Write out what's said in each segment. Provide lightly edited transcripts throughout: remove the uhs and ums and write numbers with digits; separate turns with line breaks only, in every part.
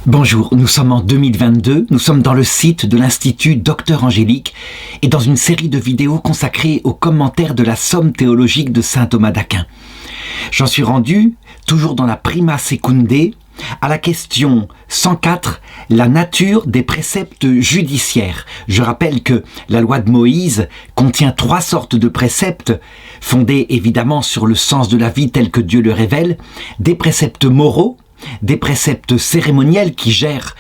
Bonjour, nous sommes en 2022, nous sommes dans le site de l'Institut Docteur Angélique et dans une série de vidéos consacrées aux commentaires de la Somme théologique de saint Thomas d'Aquin. J'en suis rendu, toujours dans la Prima Secunde, à la question 104, la nature des préceptes judiciaires. Je rappelle que la loi de Moïse contient 3 sortes de préceptes, fondés évidemment sur le sens de la vie tel que Dieu le révèle, des préceptes moraux, des préceptes cérémoniels qui gèrent,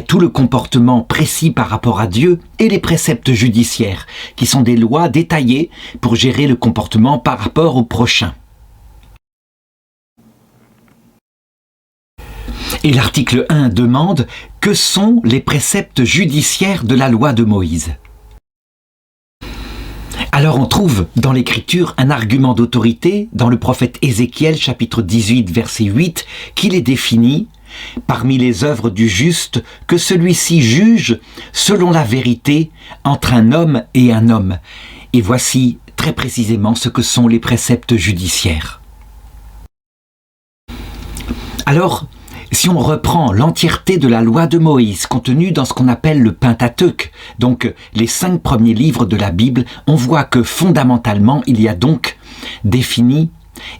tout le comportement précis par rapport à Dieu, et les préceptes judiciaires, qui sont des lois détaillées pour gérer le comportement par rapport au prochain. Et l'article 1 demande « Que sont les préceptes judiciaires de la loi de Moïse ?» Alors on trouve dans l'Écriture un argument d'autorité dans le prophète Ézéchiel chapitre 18 verset 8 qui les définit parmi les œuvres du juste que celui-ci juge selon la vérité entre un homme et un homme. Et voici très précisément ce que sont les préceptes judiciaires. Alors, si on reprend l'entièreté de la loi de Moïse contenue dans ce qu'on appelle le Pentateuque, donc les 5 premiers livres de la Bible, on voit que fondamentalement il y a donc défini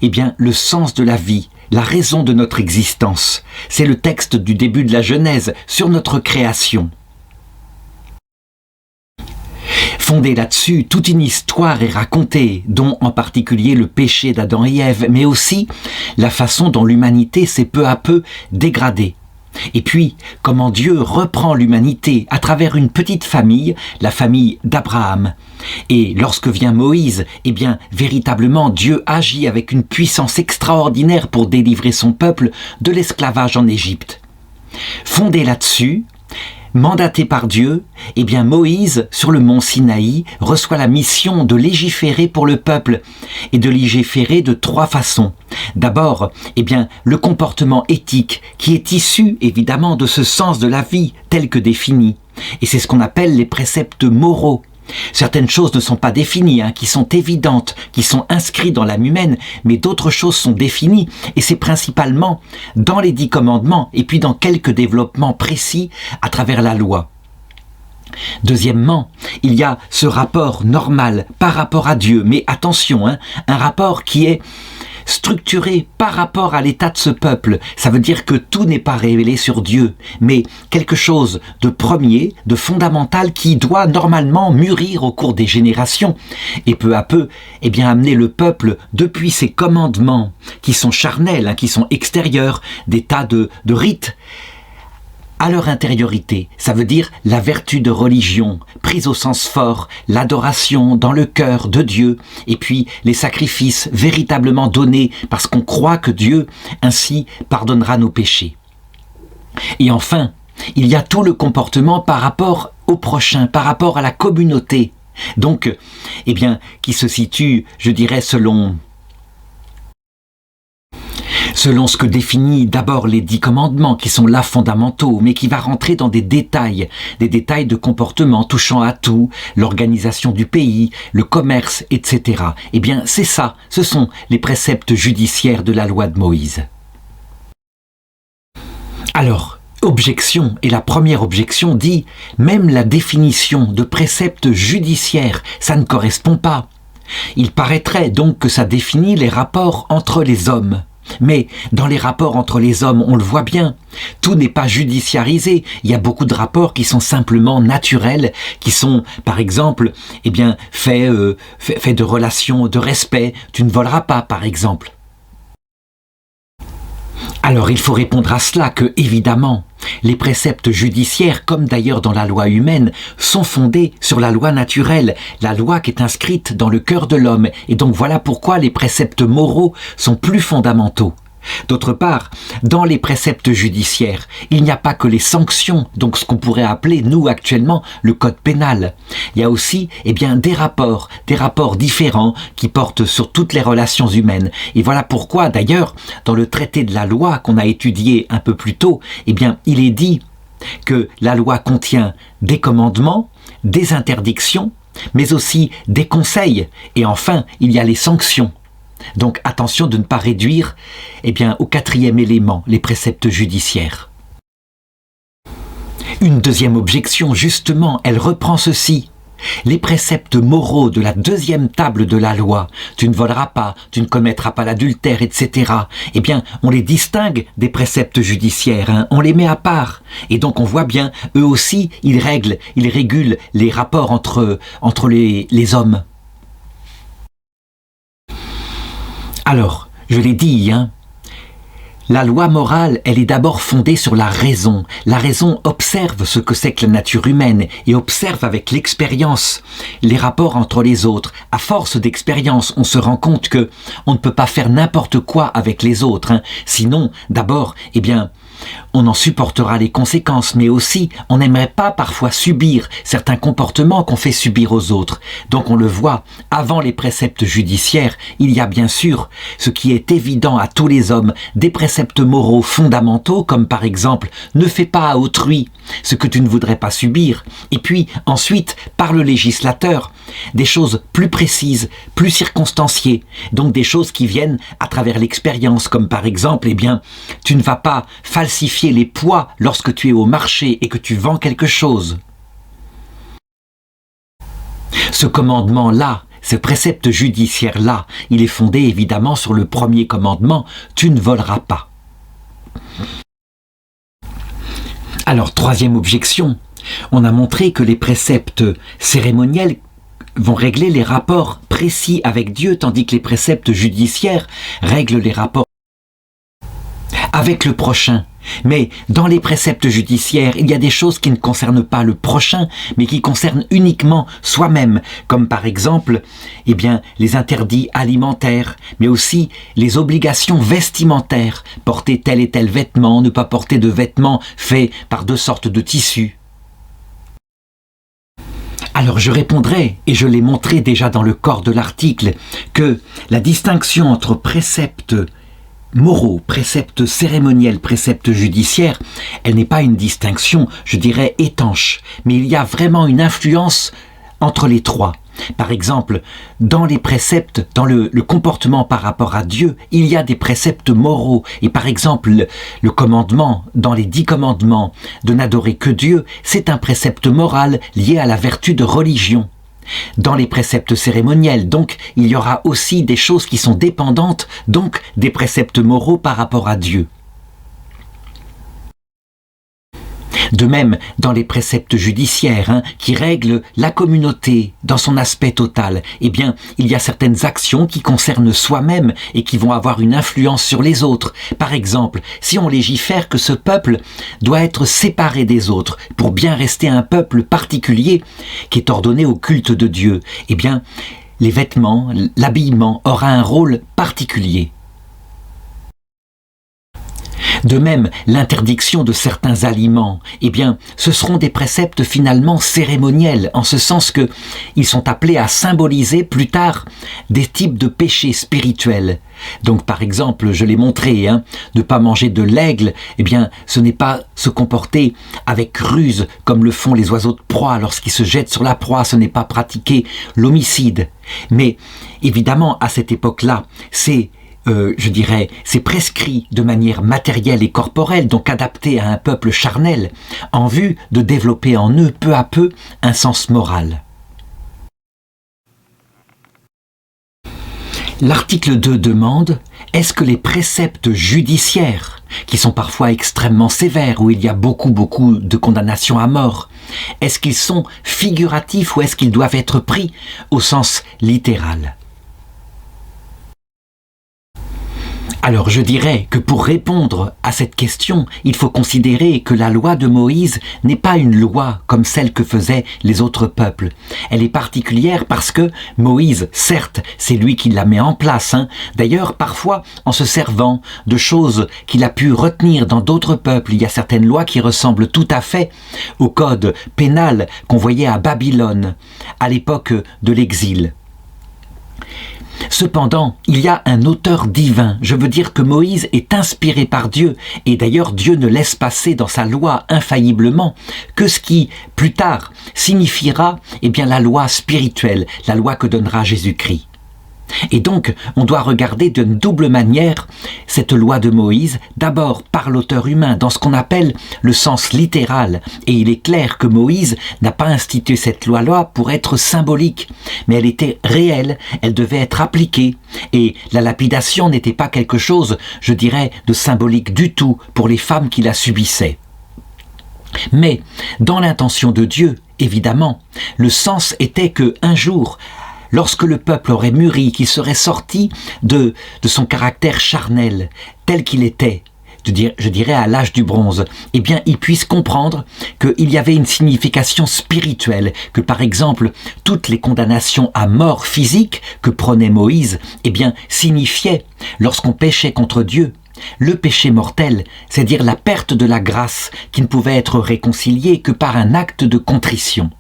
le sens de la vie, la raison de notre existence. C'est le texte du début de la Genèse sur notre création. Fondée là-dessus, toute une histoire est racontée, dont en particulier le péché d'Adam et Ève, mais aussi la façon dont l'humanité s'est peu à peu dégradée. Et puis, comment Dieu reprend l'humanité à travers une petite famille, la famille d'Abraham. Et lorsque vient Moïse, véritablement Dieu agit avec une puissance extraordinaire pour délivrer son peuple de l'esclavage en Égypte. Fondée là-dessus, mandaté par Dieu, Moïse, sur le mont Sinaï, reçoit la mission de légiférer pour le peuple, et de légiférer de 3 façons. D'abord, le comportement éthique, qui est issu, évidemment, de ce sens de la vie, tel que défini. Et c'est ce qu'on appelle les préceptes moraux. Certaines choses ne sont pas définies, qui sont évidentes, qui sont inscrites dans l'âme humaine, mais d'autres choses sont définies, et c'est principalement dans les 10 commandements, et puis dans quelques développements précis à travers la loi. Deuxièmement, il y a ce rapport normal par rapport à Dieu, mais attention, un rapport qui est structuré par rapport à l'état de ce peuple. Ça veut dire que tout n'est pas révélé sur Dieu, mais quelque chose de premier, de fondamental qui doit normalement mûrir au cours des générations et peu à peu amener le peuple depuis ses commandements qui sont charnels, qui sont extérieurs, des tas de rites, à leur intériorité. Ça veut dire la vertu de religion, prise au sens fort, l'adoration dans le cœur de Dieu, et puis les sacrifices véritablement donnés parce qu'on croit que Dieu ainsi pardonnera nos péchés. Et enfin, il y a tout le comportement par rapport au prochain, par rapport à la communauté. Donc, qui se situe, selon ce que définit d'abord les 10 commandements, qui sont là fondamentaux, mais qui va rentrer dans des détails de comportement touchant à tout, l'organisation du pays, le commerce, etc. C'est ça, ce sont les préceptes judiciaires de la loi de Moïse. Alors, objection, et la première objection dit, même la définition de préceptes judiciaires, ça ne correspond pas. Il paraîtrait donc que ça définit les rapports entre les hommes. Mais dans les rapports entre les hommes, on le voit bien, tout n'est pas judiciarisé. Il y a beaucoup de rapports qui sont simplement naturels, qui sont, par exemple, faits de relations de respect. Tu ne voleras pas, par exemple. Alors il faut répondre à cela que, évidemment, les préceptes judiciaires, comme d'ailleurs dans la loi humaine, sont fondés sur la loi naturelle, la loi qui est inscrite dans le cœur de l'homme. Et donc voilà pourquoi les préceptes moraux sont plus fondamentaux. D'autre part, dans les préceptes judiciaires, il n'y a pas que les sanctions, donc ce qu'on pourrait appeler, nous, actuellement, le code pénal. Il y a aussi, des rapports différents qui portent sur toutes les relations humaines. Et voilà pourquoi, d'ailleurs, dans le traité de la loi qu'on a étudié un peu plus tôt, il est dit que la loi contient des commandements, des interdictions, mais aussi des conseils. Et enfin, il y a les sanctions. Donc attention de ne pas réduire au 4e élément, les préceptes judiciaires. Une deuxième objection, justement, elle reprend ceci. Les préceptes moraux de la deuxième table de la loi, tu ne voleras pas, tu ne commettras pas l'adultère, etc. Eh bien, on les distingue des préceptes judiciaires, hein, on les met à part. Et donc on voit bien, eux aussi, ils régulent les rapports entre les hommes. Alors, je l'ai dit, hein, la loi morale, elle est d'abord fondée sur la raison. La raison observe ce que c'est que la nature humaine et observe avec l'expérience les rapports entre les autres. À force d'expérience, on se rend compte que on ne peut pas faire n'importe quoi avec les autres, hein. Sinon, d'abord, eh bien, on en supportera les conséquences, mais aussi on n'aimerait pas parfois subir certains comportements qu'on fait subir aux autres. Donc on le voit, avant les préceptes judiciaires, il y a bien sûr ce qui est évident à tous les hommes, des préceptes moraux fondamentaux, comme par exemple « ne fais pas à autrui ce que tu ne voudrais pas subir ». Et puis ensuite, par le législateur, des choses plus précises, plus circonstanciées, donc des choses qui viennent à travers l'expérience, comme par exemple, eh bien, tu ne vas pas falsifier les poids lorsque tu es au marché et que tu vends quelque chose. Ce commandement-là, ce précepte judiciaire-là, il est fondé évidemment sur le premier commandement, tu ne voleras pas. Alors, troisième objection, on a montré que les préceptes cérémoniels vont régler les rapports précis avec Dieu, tandis que les préceptes judiciaires règlent les rapports avec le prochain. Mais dans les préceptes judiciaires, il y a des choses qui ne concernent pas le prochain, mais qui concernent uniquement soi-même, comme par exemple, eh bien, les interdits alimentaires, mais aussi les obligations vestimentaires, porter tel et tel vêtement, ne pas porter de vêtements faits par deux sortes de tissus. Alors je répondrai, et je l'ai montré déjà dans le corps de l'article, que la distinction entre préceptes moraux, préceptes cérémoniels, préceptes judiciaires, elle n'est pas une distinction, je dirais, étanche, mais il y a vraiment une influence entre les trois. Par exemple, dans les préceptes, dans le comportement par rapport à Dieu, il y a des préceptes moraux. Et par exemple, le commandement, dans les 10 commandements, de n'adorer que Dieu, c'est un précepte moral lié à la vertu de religion. Dans les préceptes cérémoniels, donc, il y aura aussi des choses qui sont dépendantes, donc des préceptes moraux par rapport à Dieu. De même, dans les préceptes judiciaires, qui règlent la communauté dans son aspect total, eh bien, il y a certaines actions qui concernent soi-même et qui vont avoir une influence sur les autres. Par exemple, si on légifère que ce peuple doit être séparé des autres pour bien rester un peuple particulier qui est ordonné au culte de Dieu, eh bien, les vêtements, l'habillement aura un rôle particulier. De même, l'interdiction de certains aliments, eh bien, ce seront des préceptes finalement cérémoniels, en ce sens que ils sont appelés à symboliser plus tard des types de péchés spirituels. Donc, par exemple, je l'ai montré, ne pas manger de l'aigle, eh bien, ce n'est pas se comporter avec ruse comme le font les oiseaux de proie lorsqu'ils se jettent sur la proie, ce n'est pas pratiquer l'homicide. Mais, évidemment, à cette époque-là, c'est prescrit de manière matérielle et corporelle, donc adapté à un peuple charnel, en vue de développer en eux peu à peu un sens moral. L'article 2 demande, est-ce que les préceptes judiciaires, qui sont parfois extrêmement sévères, où il y a beaucoup de condamnations à mort, est-ce qu'ils sont figuratifs ou est-ce qu'ils doivent être pris au sens littéral ? Alors je dirais que pour répondre à cette question, il faut considérer que la loi de Moïse n'est pas une loi comme celle que faisaient les autres peuples. Elle est particulière parce que Moïse, certes, c'est lui qui la met en place. D'ailleurs, parfois, en se servant de choses qu'il a pu retenir dans d'autres peuples, il y a certaines lois qui ressemblent tout à fait au code pénal qu'on voyait à Babylone, à l'époque de l'exil. Cependant, il y a un auteur divin, je veux dire que Moïse est inspiré par Dieu, et d'ailleurs Dieu ne laisse passer dans sa loi infailliblement que ce qui, plus tard, signifiera la loi spirituelle, la loi que donnera Jésus-Christ. Et donc, on doit regarder d'une double manière cette loi de Moïse, d'abord par l'auteur humain, dans ce qu'on appelle le sens littéral. Et il est clair que Moïse n'a pas institué cette loi-là pour être symbolique, mais elle était réelle, elle devait être appliquée. Et la lapidation n'était pas quelque chose, je dirais, de symbolique du tout pour les femmes qui la subissaient. Mais, dans l'intention de Dieu, évidemment, le sens était que un jour, lorsque le peuple aurait mûri, qu'il serait sorti de son caractère charnel, tel qu'il était, je dirais à l'âge du bronze, eh bien, il puisse comprendre qu'il y avait une signification spirituelle, que par exemple, toutes les condamnations à mort physique que prenait Moïse, eh bien, signifiaient, lorsqu'on péchait contre Dieu, le péché mortel, c'est-à-dire la perte de la grâce qui ne pouvait être réconciliée que par un acte de contrition.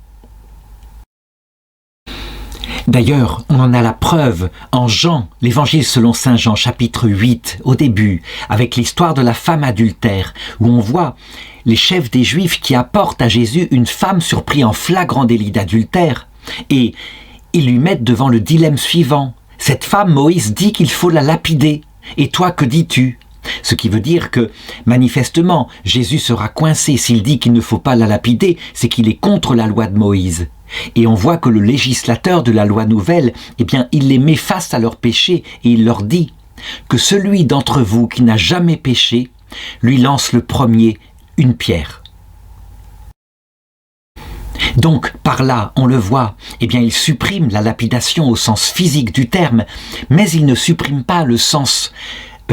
D'ailleurs, on en a la preuve en Jean, l'évangile selon saint Jean, chapitre 8, au début, avec l'histoire de la femme adultère, où on voit les chefs des Juifs qui apportent à Jésus une femme surprise en flagrant délit d'adultère, et ils lui mettent devant le dilemme suivant. Cette femme, Moïse dit qu'il faut la lapider, et toi, que dis-tu ? Ce qui veut dire que, manifestement, Jésus sera coincé s'il dit qu'il ne faut pas la lapider, c'est qu'il est contre la loi de Moïse. Et on voit que le législateur de la loi nouvelle, eh bien, il les met face à leurs péchés et il leur dit que celui d'entre vous qui n'a jamais péché, lui lance le premier une pierre. Donc, par là, on le voit, eh bien, il supprime la lapidation au sens physique du terme, mais il ne supprime pas le sens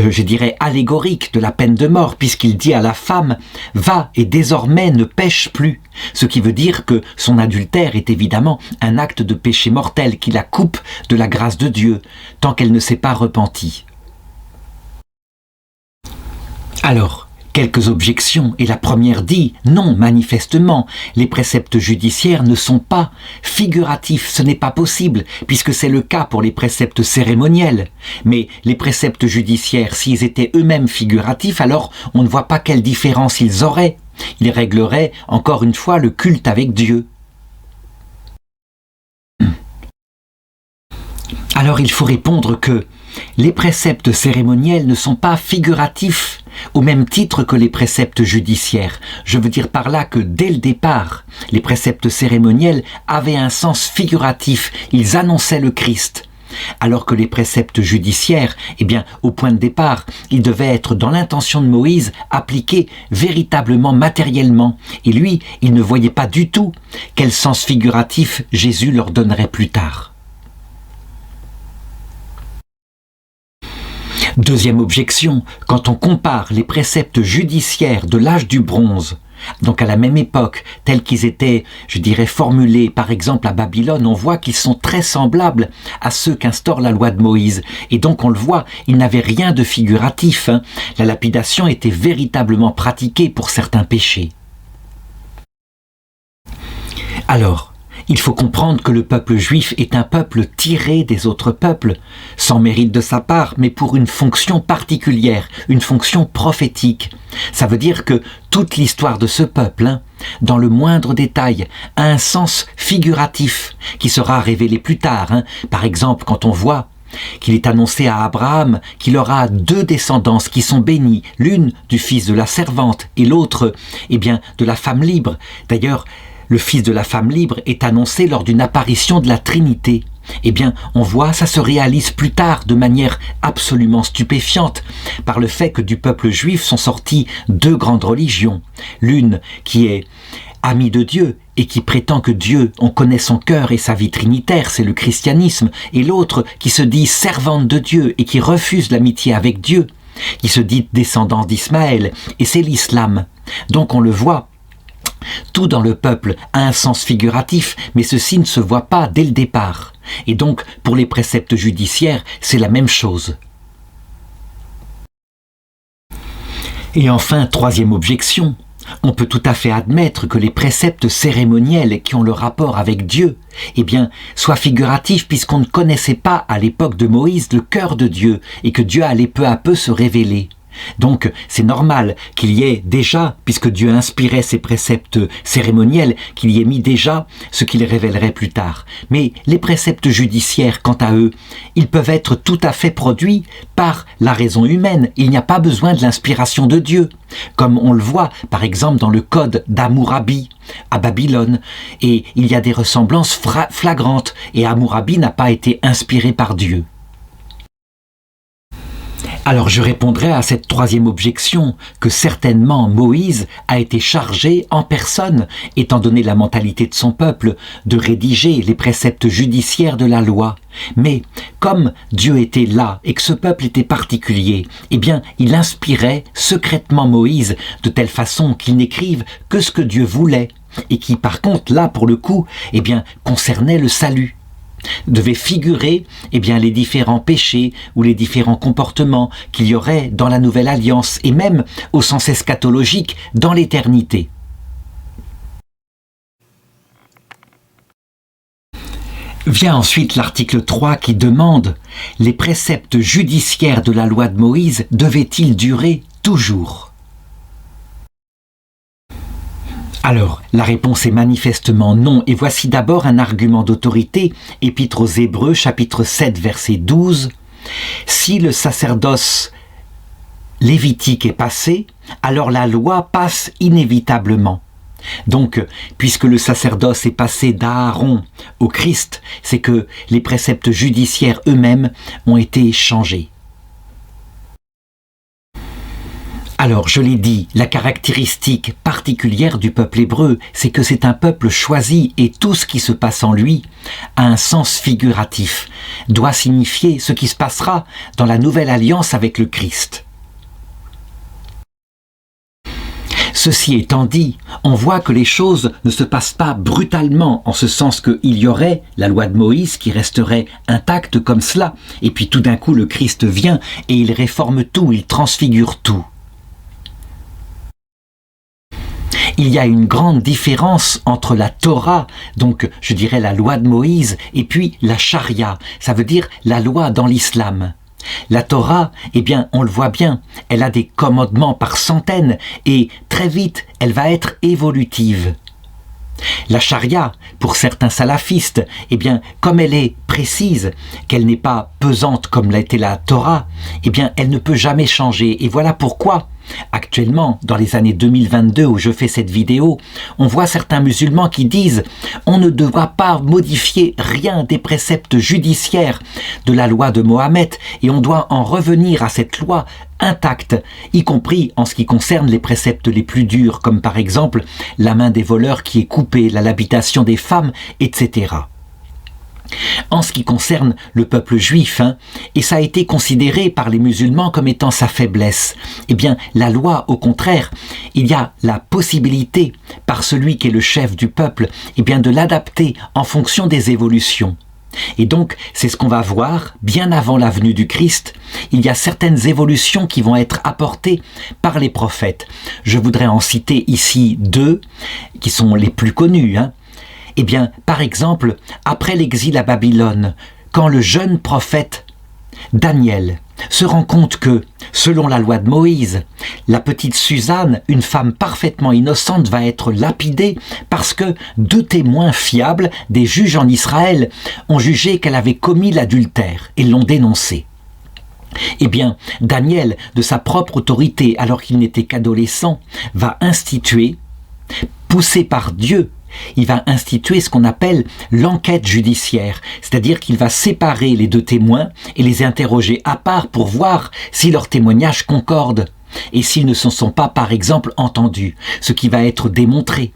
je dirais, allégorique de la peine de mort, puisqu'il dit à la femme « Va et désormais ne pêche plus », ce qui veut dire que son adultère est évidemment un acte de péché mortel qui la coupe de la grâce de Dieu, tant qu'elle ne s'est pas repentie. Alors, quelques objections, et la première dit « Non, manifestement, les préceptes judiciaires ne sont pas figuratifs, ce n'est pas possible, puisque c'est le cas pour les préceptes cérémoniels. Mais les préceptes judiciaires, s'ils étaient eux-mêmes figuratifs, alors on ne voit pas quelle différence ils auraient. Ils régleraient, encore une fois, le culte avec Dieu. » Alors il faut répondre que les préceptes cérémoniels ne sont pas figuratifs au même titre que les préceptes judiciaires. Je veux dire par là que dès le départ, les préceptes cérémoniels avaient un sens figuratif, ils annonçaient le Christ. Alors que les préceptes judiciaires, eh bien, au point de départ, ils devaient être dans l'intention de Moïse appliqués véritablement matériellement. Et lui, il ne voyait pas du tout quel sens figuratif Jésus leur donnerait plus tard. Deuxième objection, quand on compare les préceptes judiciaires de l'âge du bronze, donc à la même époque, tels qu'ils étaient, je dirais, formulés par exemple à Babylone, on voit qu'ils sont très semblables à ceux qu'instaure la loi de Moïse. Et donc on le voit, il n'avait rien de figuratif. La lapidation était véritablement pratiquée pour certains péchés. Alors, il faut comprendre que le peuple juif est un peuple tiré des autres peuples, sans mérite de sa part, mais pour une fonction particulière, une fonction prophétique. Ça veut dire que toute l'histoire de ce peuple, dans le moindre détail, a un sens figuratif qui sera révélé plus tard. Par exemple, quand on voit qu'il est annoncé à Abraham qu'il aura 2 descendances qui sont bénies, l'une du fils de la servante et l'autre, eh bien, de la femme libre. D'ailleurs, le fils de la femme libre est annoncé lors d'une apparition de la Trinité. Eh bien, on voit, ça se réalise plus tard de manière absolument stupéfiante par le fait que du peuple juif sont sorties 2 grandes religions. L'une qui est amie de Dieu et qui prétend que Dieu, on connaît son cœur et sa vie trinitaire, c'est le christianisme, et l'autre qui se dit servante de Dieu et qui refuse l'amitié avec Dieu, qui se dit descendant d'Ismaël, et c'est l'islam. Donc on le voit, tout dans le peuple a un sens figuratif, mais ceci ne se voit pas dès le départ. Et donc, pour les préceptes judiciaires, c'est la même chose. Et enfin, troisième objection, on peut tout à fait admettre que les préceptes cérémoniels qui ont le rapport avec Dieu, eh bien, soient figuratifs puisqu'on ne connaissait pas à l'époque de Moïse le cœur de Dieu et que Dieu allait peu à peu se révéler. Donc c'est normal qu'il y ait déjà, puisque Dieu inspirait ces préceptes cérémoniels, qu'il y ait mis déjà ce qu'il révélerait plus tard. Mais les préceptes judiciaires, quant à eux, ils peuvent être tout à fait produits par la raison humaine. Il n'y a pas besoin de l'inspiration de Dieu, comme on le voit par exemple dans le code d'Hammurabi à Babylone. Et il y a des ressemblances flagrantes, et Hammurabi n'a pas été inspiré par Dieu. Alors je répondrai à cette troisième objection que certainement Moïse a été chargé en personne, étant donné la mentalité de son peuple, de rédiger les préceptes judiciaires de la loi. Mais comme Dieu était là et que ce peuple était particulier, eh bien il inspirait secrètement Moïse de telle façon qu'il n'écrive que ce que Dieu voulait et qui par contre là pour le coup eh bien concernait le salut. Devait figurer eh bien, les différents péchés ou les différents comportements qu'il y aurait dans la Nouvelle Alliance et même au sens eschatologique dans l'éternité. Vient ensuite l'article 3 qui demande « Les préceptes judiciaires de la loi de Moïse devaient-ils durer toujours ?» Alors, la réponse est manifestement non, et voici d'abord un argument d'autorité, Épître aux Hébreux, chapitre 7, verset 12. « Si le sacerdoce lévitique est passé, alors la loi passe inévitablement. » Donc, puisque le sacerdoce est passé d'Aaron au Christ, c'est que les préceptes judiciaires eux-mêmes ont été changés. Alors, je l'ai dit, la caractéristique particulière du peuple hébreu, c'est que c'est un peuple choisi et tout ce qui se passe en lui a un sens figuratif, doit signifier ce qui se passera dans la nouvelle alliance avec le Christ. Ceci étant dit, on voit que les choses ne se passent pas brutalement, en ce sens qu'il y aurait la loi de Moïse qui resterait intacte comme cela, et puis tout d'un coup le Christ vient et il réforme tout, il transfigure tout. Il y a une grande différence entre la Torah, donc je dirais la loi de Moïse, et puis la charia, ça veut dire la loi dans l'islam. La Torah, eh bien, on le voit bien, elle a des commandements par centaines et très vite, elle va être évolutive. La charia, pour certains salafistes, eh bien, comme elle est précise, qu'elle n'est pas pesante comme l'a été la Torah, eh bien, elle ne peut jamais changer. Et voilà pourquoi, actuellement, dans les années 2022 où je fais cette vidéo, on voit certains musulmans qui disent « On ne devra pas modifier rien des préceptes judiciaires de la loi de Mohammed et on doit en revenir à cette loi intacte, y compris en ce qui concerne les préceptes les plus durs, comme par exemple la main des voleurs qui est coupée, la l'habitation des femmes, etc. » En ce qui concerne le peuple juif, et ça a été considéré par les musulmans comme étant sa faiblesse, eh bien la loi, au contraire, il y a la possibilité, par celui qui est le chef du peuple, eh bien de l'adapter en fonction des évolutions. Et donc, c'est ce qu'on va voir bien avant la venue du Christ. Il y a certaines évolutions qui vont être apportées par les prophètes. Je voudrais en citer ici deux, qui sont les plus connus. Eh bien, par exemple, après l'exil à Babylone, quand le jeune prophète Daniel se rend compte que, selon la loi de Moïse, la petite Suzanne, une femme parfaitement innocente, va être lapidée parce que deux témoins fiables, des juges en Israël, ont jugé qu'elle avait commis l'adultère et l'ont dénoncée. Eh bien, Daniel, de sa propre autorité, alors qu'il n'était qu'adolescent, va instituer, poussé par Dieu, il va instituer ce qu'on appelle l'enquête judiciaire, c'est-à-dire qu'il va séparer les deux témoins et les interroger à part pour voir si leurs témoignages concordent et s'ils ne se sont pas, par exemple, entendus, ce qui va être démontré.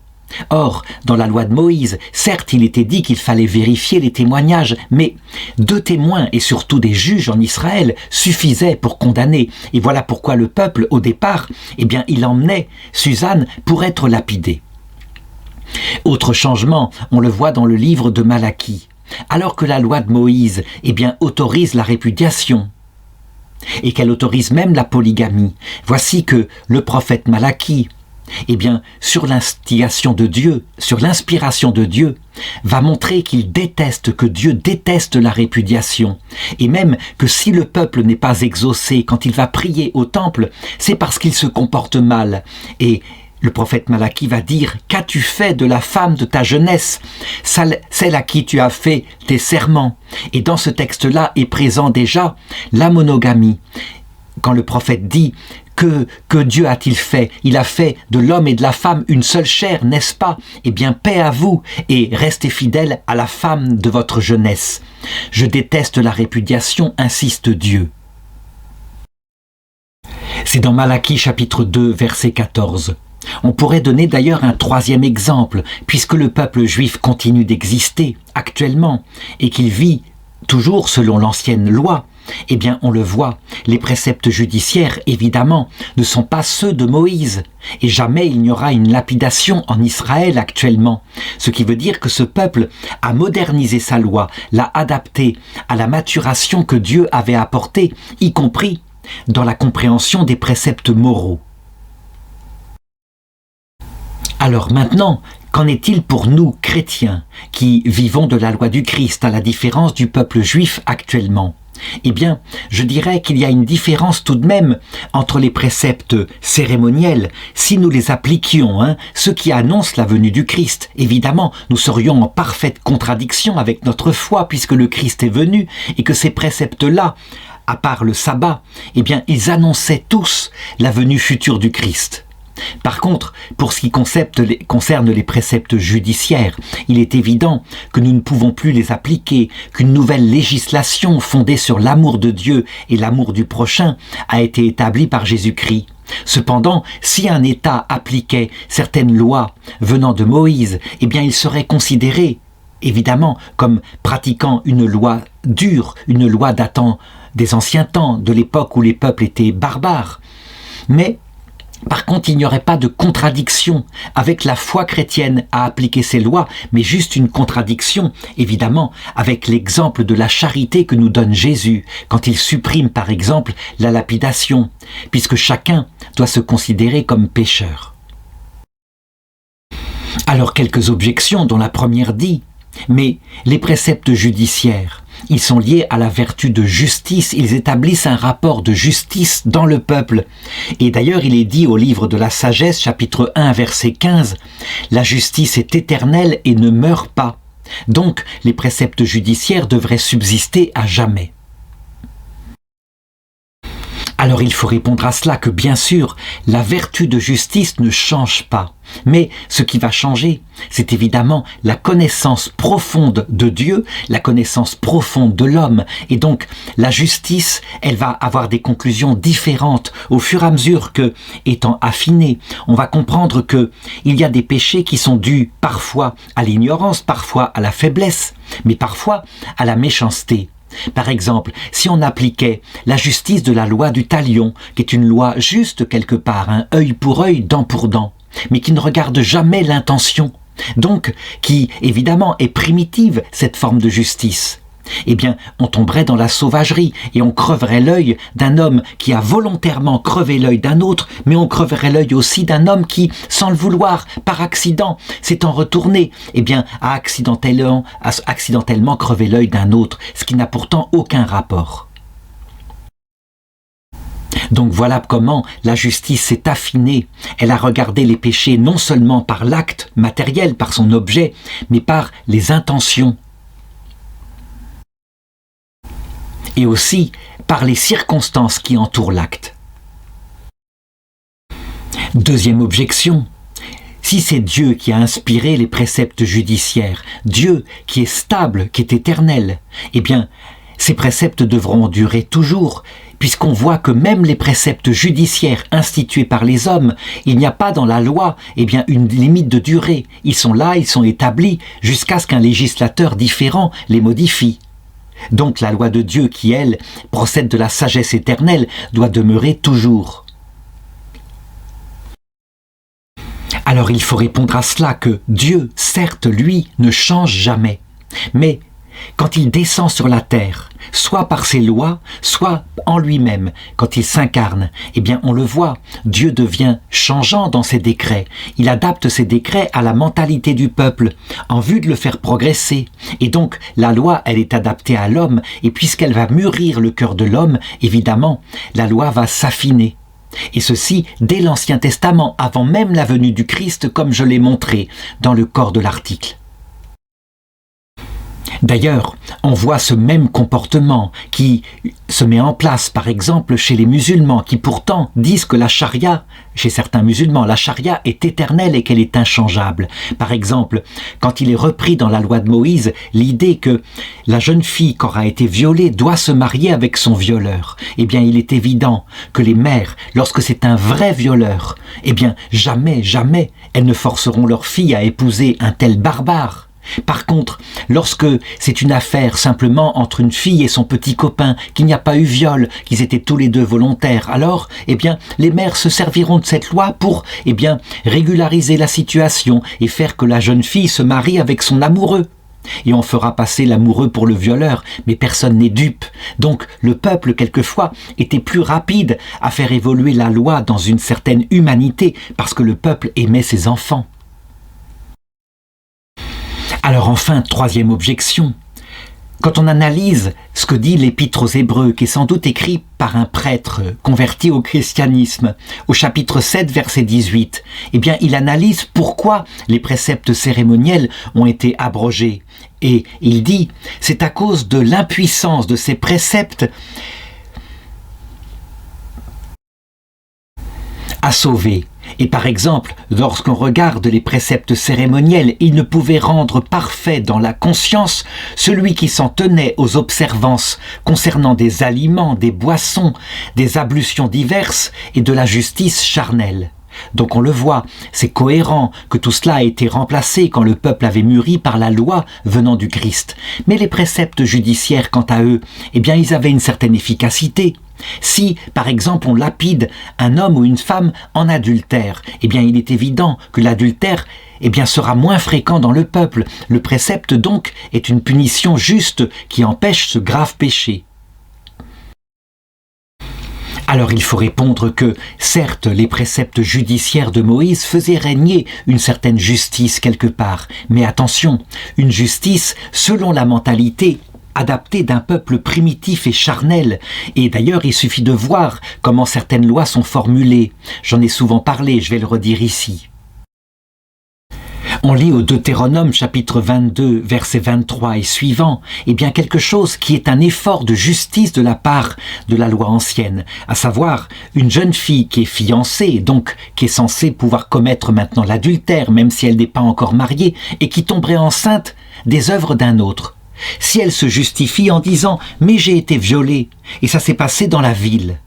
Or, dans la loi de Moïse, certes, il était dit qu'il fallait vérifier les témoignages, mais deux témoins et surtout des juges en Israël suffisaient pour condamner. Et voilà pourquoi le peuple, au départ, eh bien, il emmenait Suzanne pour être lapidée. Autre changement, on le voit dans le livre de Malachie. Alors que la loi de Moïse, eh bien, autorise la répudiation et qu'elle autorise même la polygamie, voici que le prophète Malachie eh bien, sur l'instigation de Dieu, sur l'inspiration de Dieu, va montrer qu'il déteste, que Dieu déteste la répudiation. Et même que si le peuple n'est pas exaucé quand il va prier au temple, c'est parce qu'il se comporte mal. Et le prophète Malachie va dire « Qu'as-tu fait de la femme de ta jeunesse, celle à qui tu as fait tes serments ?» Et dans ce texte-là est présent déjà la monogamie. Quand le prophète dit que Dieu a-t-il fait? Il a fait de l'homme et de la femme une seule chair, n'est-ce pas? Eh bien, paix à vous, et restez fidèles à la femme de votre jeunesse. Je déteste la répudiation, insiste Dieu. C'est dans Malachie chapitre 2, verset 14. On pourrait donner d'ailleurs un troisième exemple, puisque le peuple juif continue d'exister actuellement, et qu'il vit toujours selon l'ancienne loi. Eh bien, on le voit, les préceptes judiciaires, évidemment, ne sont pas ceux de Moïse. Et jamais il n'y aura une lapidation en Israël actuellement. Ce qui veut dire que ce peuple a modernisé sa loi, l'a adaptée à la maturation que Dieu avait apportée, y compris dans la compréhension des préceptes moraux. Alors maintenant, qu'en est-il pour nous, chrétiens, qui vivons de la loi du Christ, à la différence du peuple juif actuellement? Eh bien, je dirais qu'il y a une différence tout de même entre les préceptes cérémoniels, si nous les appliquions, ceux qui annoncent la venue du Christ. Évidemment, nous serions en parfaite contradiction avec notre foi, puisque le Christ est venu, et que ces préceptes-là, à part le sabbat, eh bien, ils annonçaient tous la venue future du Christ. Par contre, pour ce qui concerne les préceptes judiciaires, il est évident que nous ne pouvons plus les appliquer, qu'une nouvelle législation fondée sur l'amour de Dieu et l'amour du prochain a été établie par Jésus-Christ. Cependant, si un État appliquait certaines lois venant de Moïse, eh bien il serait considéré, évidemment, comme pratiquant une loi dure, une loi datant des anciens temps, de l'époque où les peuples étaient barbares. Mais par contre, il n'y aurait pas de contradiction avec la foi chrétienne à appliquer ces lois, mais juste une contradiction, évidemment, avec l'exemple de la charité que nous donne Jésus, quand il supprime, par exemple, la lapidation, puisque chacun doit se considérer comme pécheur. Alors, quelques objections, dont la première dit, mais les préceptes judiciaires, ils sont liés à la vertu de justice, ils établissent un rapport de justice dans le peuple. Et d'ailleurs, il est dit au livre de la sagesse, chapitre 1, verset 15, « La justice est éternelle et ne meurt pas. » Donc, les préceptes judiciaires devraient subsister à jamais. Alors il faut répondre à cela que bien sûr, la vertu de justice ne change pas. Mais ce qui va changer, c'est évidemment la connaissance profonde de Dieu, la connaissance profonde de l'homme. Et donc la justice, elle va avoir des conclusions différentes au fur et à mesure que, étant affinée, on va comprendre que il y a des péchés qui sont dus parfois à l'ignorance, parfois à la faiblesse, mais parfois à la méchanceté. Par exemple, si on appliquait la justice de la loi du talion, qui est une loi juste quelque part, œil pour œil, dent pour dent, mais qui ne regarde jamais l'intention, donc qui évidemment est primitive, cette forme de justice, eh bien on tomberait dans la sauvagerie et on creverait l'œil d'un homme qui a volontairement crevé l'œil d'un autre, mais on creverait l'œil aussi d'un homme qui, sans le vouloir, par accident, s'étant retourné, eh bien a accidentellement crevé l'œil d'un autre, ce qui n'a pourtant aucun rapport. Donc voilà comment la justice s'est affinée. Elle a regardé les péchés non seulement par l'acte matériel, par son objet, mais par les intentions. Et aussi par les circonstances qui entourent l'acte. Deuxième objection, si c'est Dieu qui a inspiré les préceptes judiciaires, Dieu qui est stable, qui est éternel, eh bien, ces préceptes devront durer toujours, puisqu'on voit que même les préceptes judiciaires institués par les hommes, il n'y a pas dans la loi une limite de durée. Ils sont là, ils sont établis, jusqu'à ce qu'un législateur différent les modifie. Donc la loi de Dieu qui, elle, procède de la sagesse éternelle, doit demeurer toujours. Alors il faut répondre à cela que Dieu, certes, lui, ne change jamais. Mais quand il descend sur la terre, soit par ses lois, soit en lui-même, quand il s'incarne, eh bien on le voit, Dieu devient changeant dans ses décrets. Il adapte ses décrets à la mentalité du peuple, en vue de le faire progresser. Et donc la loi, elle est adaptée à l'homme, et puisqu'elle va mûrir le cœur de l'homme, évidemment, la loi va s'affiner. Et ceci dès l'Ancien Testament, avant même la venue du Christ, comme je l'ai montré dans le corps de l'article. D'ailleurs, on voit ce même comportement qui se met en place, par exemple, chez les musulmans, qui pourtant disent que la charia, chez certains musulmans, la charia est éternelle et qu'elle est inchangeable. Par exemple, quand il est repris dans la loi de Moïse, l'idée que la jeune fille qui aura été violée doit se marier avec son violeur, eh bien, il est évident que les mères, lorsque c'est un vrai violeur, eh bien, jamais, jamais, elles ne forceront leur fille à épouser un tel barbare. Par contre, lorsque c'est une affaire simplement entre une fille et son petit copain, qu'il n'y a pas eu viol, qu'ils étaient tous les deux volontaires, alors, eh bien, les mères se serviront de cette loi pour, eh bien, régulariser la situation et faire que la jeune fille se marie avec son amoureux. Et on fera passer l'amoureux pour le violeur, mais personne n'est dupe. Donc le peuple, quelquefois, était plus rapide à faire évoluer la loi dans une certaine humanité, parce que le peuple aimait ses enfants. Alors enfin, troisième objection. Quand on analyse ce que dit l'Épître aux Hébreux, qui est sans doute écrit par un prêtre converti au christianisme, au chapitre 7, verset 18, eh bien, il analyse pourquoi les préceptes cérémoniels ont été abrogés. Et il dit, c'est à cause de l'impuissance de ces préceptes à sauver. Et par exemple, lorsqu'on regarde les préceptes cérémoniels, ils ne pouvaient rendre parfait dans la conscience celui qui s'en tenait aux observances concernant des aliments, des boissons, des ablutions diverses et de la justice charnelle. Donc on le voit, c'est cohérent que tout cela a été remplacé quand le peuple avait mûri par la loi venant du Christ. Mais les préceptes judiciaires, quant à eux, eh bien ils avaient une certaine efficacité. Si, par exemple, on lapide un homme ou une femme en adultère, eh bien il est évident que l'adultère sera moins fréquent dans le peuple. Le précepte donc est une punition juste qui empêche ce grave péché. Alors il faut répondre que, certes, les préceptes judiciaires de Moïse faisaient régner une certaine justice quelque part, mais attention, une justice selon la mentalité adaptée d'un peuple primitif et charnel. Et d'ailleurs, il suffit de voir comment certaines lois sont formulées. J'en ai souvent parlé, je vais le redire ici. On lit au Deutéronome chapitre 22, verset 23 et suivant, eh bien quelque chose qui est un effort de justice de la part de la loi ancienne, à savoir une jeune fille qui est fiancée, donc qui est censée pouvoir commettre maintenant l'adultère, même si elle n'est pas encore mariée, et qui tomberait enceinte des œuvres d'un autre. Si elle se justifie en disant « mais j'ai été violée, et ça s'est passé dans la ville »,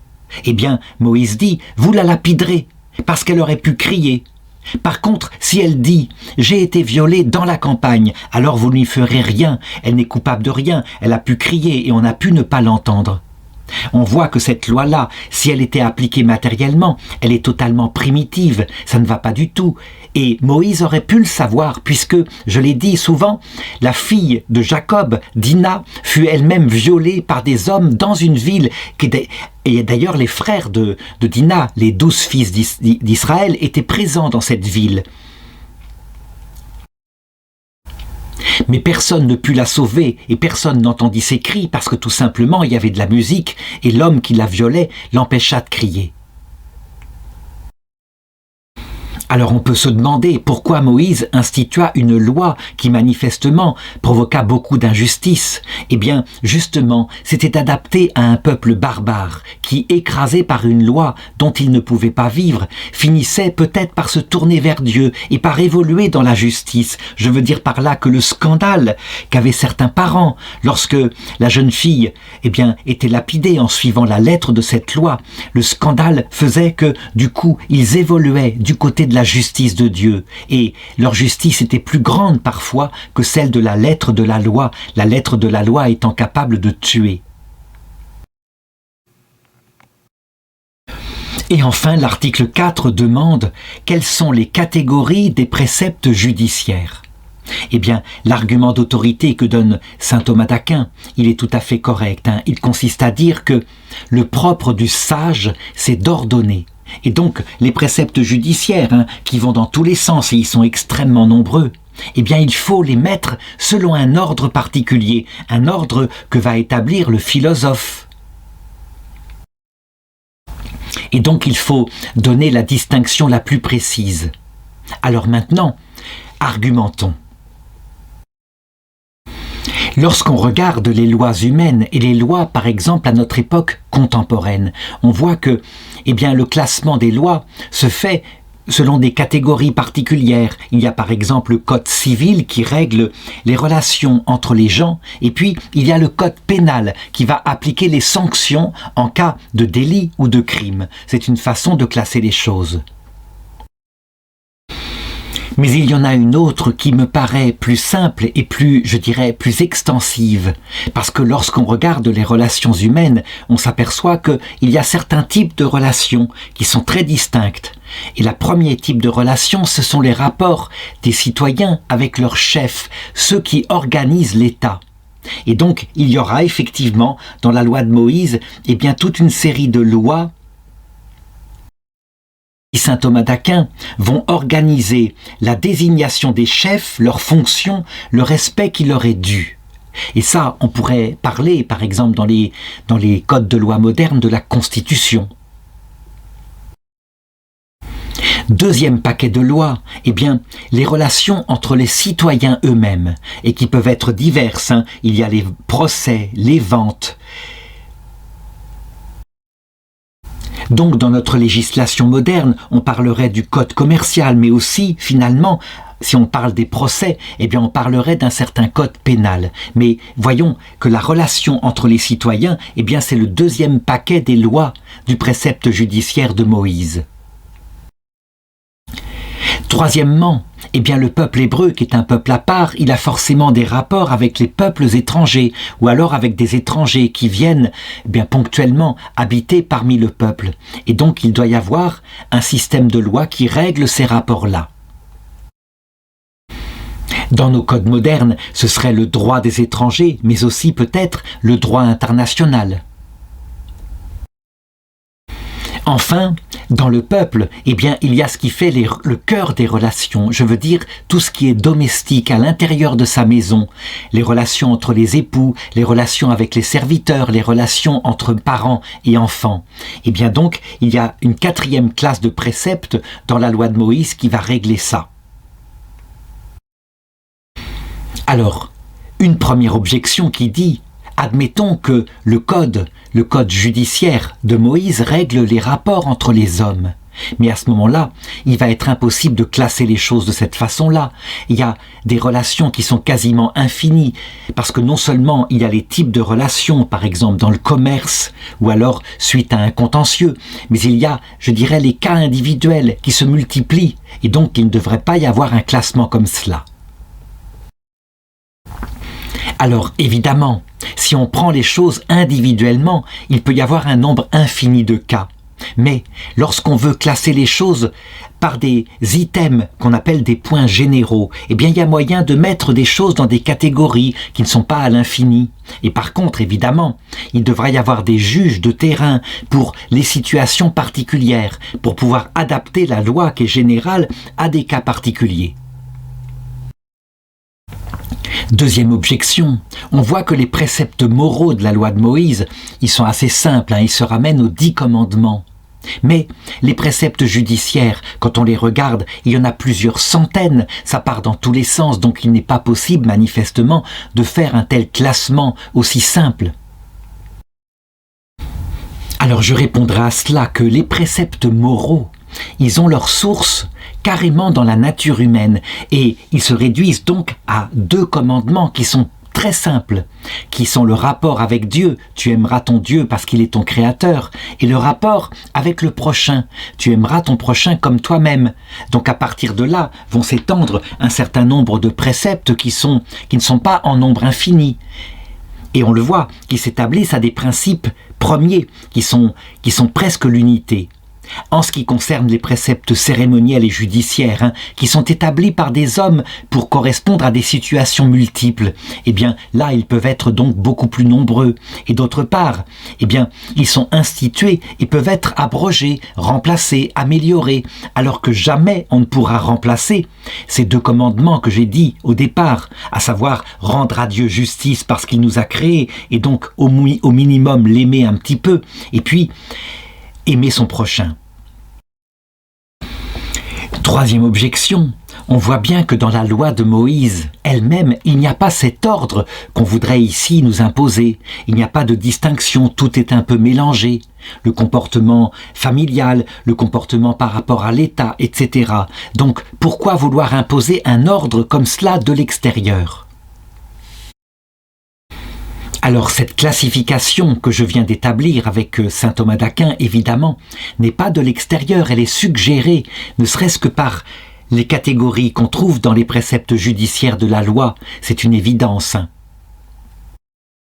eh bien Moïse dit « vous la lapiderez, parce qu'elle aurait pu crier ». Par contre, si elle dit « j'ai été violée dans la campagne », alors vous n'y ferez rien, elle n'est coupable de rien, elle a pu crier et on a pu ne pas l'entendre. On voit que cette loi-là, si elle était appliquée matériellement, elle est totalement primitive, ça ne va pas du tout. Et Moïse aurait pu le savoir, puisque, je l'ai dit souvent, la fille de Jacob, Dina, fut elle-même violée par des hommes dans une ville. Et d'ailleurs, les frères de Dina, les 12 fils d'Israël, étaient présents dans cette ville. Mais personne ne put la sauver et personne n'entendit ses cris parce que tout simplement il y avait de la musique et l'homme qui la violait l'empêcha de crier. Alors on peut se demander pourquoi Moïse institua une loi qui manifestement provoqua beaucoup d'injustices. Eh bien, justement, c'était adapté à un peuple barbare qui, écrasé par une loi dont il ne pouvait pas vivre, finissait peut-être par se tourner vers Dieu et par évoluer dans la justice. Je veux dire par là que le scandale qu'avaient certains parents lorsque la jeune fille était lapidée en suivant la lettre de cette loi, le scandale faisait que, du coup, ils évoluaient du côté de la justice de Dieu, et leur justice était plus grande parfois que celle de la lettre de la loi étant capable de tuer. Et enfin, l'article 4 demande quelles sont les catégories des préceptes judiciaires. Eh bien, l'argument d'autorité que donne saint Thomas d'Aquin, il est tout à fait correct. Il consiste à dire que le propre du sage, c'est d'ordonner. Et donc, les préceptes judiciaires, qui vont dans tous les sens et ils sont extrêmement nombreux, eh bien, il faut les mettre selon un ordre particulier, un ordre que va établir le philosophe. Et donc, il faut donner la distinction la plus précise. Alors maintenant, argumentons. Lorsqu'on regarde les lois humaines et les lois, par exemple, à notre époque contemporaine, on voit que, eh bien, le classement des lois se fait selon des catégories particulières. Il y a par exemple le code civil qui règle les relations entre les gens, et puis il y a le code pénal qui va appliquer les sanctions en cas de délit ou de crime. C'est une façon de classer les choses. Mais il y en a une autre qui me paraît plus simple et plus, je dirais, plus extensive. Parce que lorsqu'on regarde les relations humaines, on s'aperçoit qu'il y a certains types de relations qui sont très distinctes. Et le premier type de relation, ce sont les rapports des citoyens avec leurs chefs, ceux qui organisent l'État. Et donc, il y aura effectivement, dans la loi de Moïse, eh bien, toute une série de lois saint Thomas d'Aquin vont organiser la désignation des chefs, leurs fonctions, le respect qui leur est dû. Et ça, on pourrait parler, par exemple, dans les codes de loi modernes, de la Constitution. Deuxième paquet de lois, eh bien, les relations entre les citoyens eux-mêmes, et qui peuvent être diverses. Il y a les procès, les ventes. Donc, dans notre législation moderne, on parlerait du code commercial, mais aussi, finalement, si on parle des procès, eh bien, on parlerait d'un certain code pénal. Mais voyons que la relation entre les citoyens, eh bien, c'est le deuxième paquet des lois du précepte judiciaire de Moïse. Troisièmement, eh bien, le peuple hébreu, qui est un peuple à part, il a forcément des rapports avec les peuples étrangers, ou alors avec des étrangers qui viennent, eh bien, ponctuellement habiter parmi le peuple. Et donc, il doit y avoir un système de loi qui règle ces rapports-là. Dans nos codes modernes, ce serait le droit des étrangers, mais aussi peut-être le droit international. Enfin, dans le peuple, eh bien, il y a ce qui fait le cœur des relations, je veux dire tout ce qui est domestique à l'intérieur de sa maison, les relations entre les époux, les relations avec les serviteurs, les relations entre parents et enfants. Eh bien donc, il y a une quatrième classe de préceptes dans la loi de Moïse qui va régler ça. Alors, une première objection qui dit: admettons que le code judiciaire de Moïse règle les rapports entre les hommes. Mais à ce moment-là, il va être impossible de classer les choses de cette façon-là. Il y a des relations qui sont quasiment infinies, parce que non seulement il y a les types de relations, par exemple dans le commerce, ou alors suite à un contentieux, mais il y a, je dirais, les cas individuels qui se multiplient, et donc il ne devrait pas y avoir un classement comme cela. Alors évidemment, si on prend les choses individuellement, il peut y avoir un nombre infini de cas. Mais lorsqu'on veut classer les choses par des items qu'on appelle des points généraux, eh bien il y a moyen de mettre des choses dans des catégories qui ne sont pas à l'infini. Et par contre, évidemment, il devrait y avoir des juges de terrain pour les situations particulières, pour pouvoir adapter la loi qui est générale à des cas particuliers. Deuxième objection, on voit que les préceptes moraux de la loi de Moïse, ils sont assez simples, ils se ramènent aux 10 commandements. Mais les préceptes judiciaires, quand on les regarde, il y en a plusieurs centaines, ça part dans tous les sens, donc il n'est pas possible manifestement de faire un tel classement aussi simple. Alors je répondrai à cela que les préceptes moraux, ils ont leur source carrément dans la nature humaine et ils se réduisent donc à 2 commandements qui sont très simples, qui sont le rapport avec Dieu, tu aimeras ton Dieu parce qu'il est ton créateur, et le rapport avec le prochain, tu aimeras ton prochain comme toi-même. Donc à partir de là vont s'étendre un certain nombre de préceptes qui ne sont pas en nombre infini. Et on le voit, qui s'établissent à des principes premiers, qui sont presque l'unité. En ce qui concerne les préceptes cérémoniels et judiciaires, qui sont établis par des hommes pour correspondre à des situations multiples, eh bien là ils peuvent être donc beaucoup plus nombreux. Et d'autre part, eh bien ils sont institués et peuvent être abrogés, remplacés, améliorés, alors que jamais on ne pourra remplacer ces 2 commandements que j'ai dit au départ, à savoir rendre à Dieu justice parce qu'il nous a créés et donc au minimum l'aimer un petit peu, et puis aimer son prochain. 3e objection, on voit bien que dans la loi de Moïse elle-même, il n'y a pas cet ordre qu'on voudrait ici nous imposer. Il n'y a pas de distinction, tout est un peu mélangé. Le comportement familial, le comportement par rapport à l'État, etc. Donc pourquoi vouloir imposer un ordre comme cela de l'extérieur ? Alors cette classification que je viens d'établir avec saint Thomas d'Aquin, évidemment, n'est pas de l'extérieur, elle est suggérée, ne serait-ce que par les catégories qu'on trouve dans les préceptes judiciaires de la loi, c'est une évidence.